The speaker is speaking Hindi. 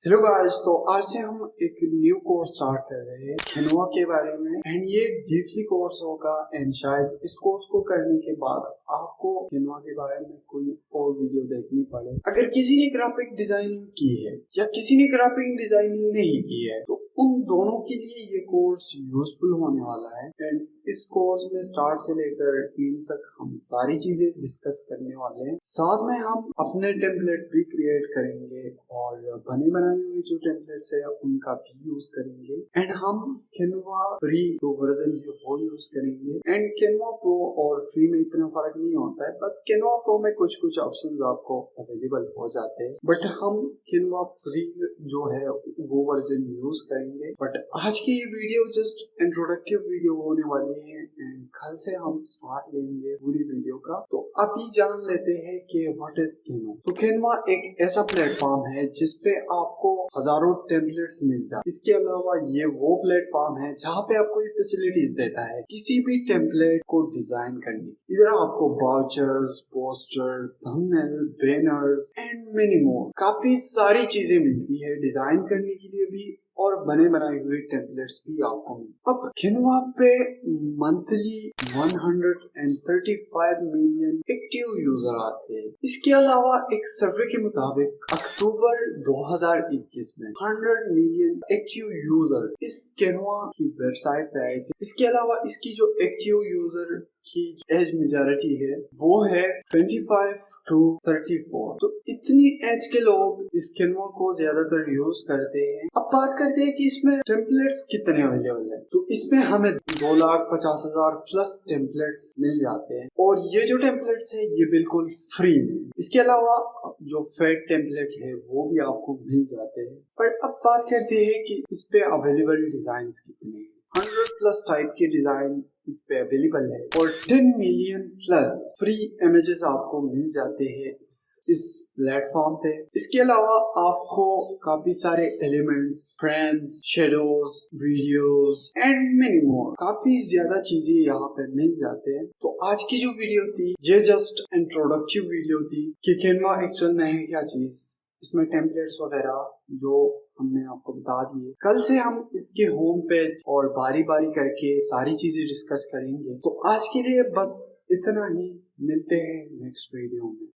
हेलो गाइस, तो आज से हम एक न्यू कोर्स स्टार्ट कर रहे हैं कैनवा के बारे में। एंड ये डीपली कोर्स होगा एंड शायद इस कोर्स को करने के बाद आपको कैनवा के बारे में कोई और वीडियो देखनी पड़े। अगर किसी ने ग्राफिक डिजाइनिंग की है या किसी ने ग्राफिक डिजाइनिंग नहीं की है तो उन दोनों के लिए ये कोर्स यूजफुल होने वाला है। एंड इस कोर्स में स्टार्ट से लेकर एंड तक हम सारी चीजें डिस्कस करने वाले हैं। साथ में हम अपने टेम्पलेट भी क्रिएट करेंगे और बने बनाए हुए जो टेम्पलेट्स है उनका भी यूज करेंगे। एंड हम कैनवा फ्री जो वर्जन है वो यूज करेंगे। एंड कैनवा प्रो और फ्री में इतना फर्क नहीं होता है, बस कैनवा प्रो में कुछ कुछ ऑप्शंस आपको अवेलेबल हो जाते हैं, बट हम कैनवा फ्री जो है वो वर्जन यूज करेंगे। बट आज की ये वीडियो जस्ट इंट्रोडक्टिव वीडियो होने वाली है एंड कल से हम स्टार्ट लेंगे पूरी वीडियो का। तो अभी जान लेते हैं कि व्हाट इज कैनवा। तो कैनवा एक ऐसा प्लेटफॉर्म है जिसपे आपको हजारों टेम्पलेट्स मिल जाए। इसके अलावा ये वो प्लेटफॉर्म है जहाँ पे आपको ये फैसिलिटीज देता है किसी भी टेम्पलेट को डिजाइन करने। इधर आपको vouchers, poster, thumbnail, banners and many more काफी सारी चीजें मिलती है डिजाइन करने के लिए भी, और बने बनाए हुए टेम्पलेट्स भी आपको मिलते। अब कैनवा पे मंथली 135 मिलियन एक्टिव यूजर आते हैं। इसके अलावा एक सर्वे के मुताबिक अक्टूबर 2021 में 100 मिलियन एक्टिव यूजर इस कैनवा की वेबसाइट पे आए थे। इसके अलावा इसकी जो एक्टिव यूजर की एज मेजॉरिटी है वो है 25 to 34। तो इतनी एज के लोग इस कैनवा को ज्यादातर यूज करते हैं। अब बात करते हैं कि इसमें टेम्पलेट्स कितने अवेलेबल है। तो इसमें हमें 2,50,000 प्लस टेम्पलेट्स मिल जाते हैं और ये जो टेम्पलेट्स है ये बिल्कुल फ्री में। इसके अलावा जो फेक टेम्पलेट है वो भी आपको मिल जाते हैं। पर अब बात करते हैं कि इस पे अवेलेबल डिजाइन कितने हैं। 100 प्लस टाइप के डिजाइन इस पे अवेलेबल है और 10 मिलियन प्लस फ्री इमेजेस आपको मिल जाते हैं इस प्लेटफॉर्म पे। इसके अलावा आपको काफी सारे elements, frames, shadows, videos and many more काफी ज्यादा चीजें यहाँ पे मिल जाते हैं। तो आज की जो वीडियो थी ये जस्ट इंट्रोडक्टिव वीडियो थी कि कैनवा एक्चुअल में है क्या चीज। इसमें टेम्पलेट्स वगैरह जो हमने आपको बता दिए। कल से हम इसके होम पेज और बारी बारी करके सारी चीजें डिस्कस करेंगे। तो आज के लिए बस इतना ही, मिलते हैं नेक्स्ट वीडियो में।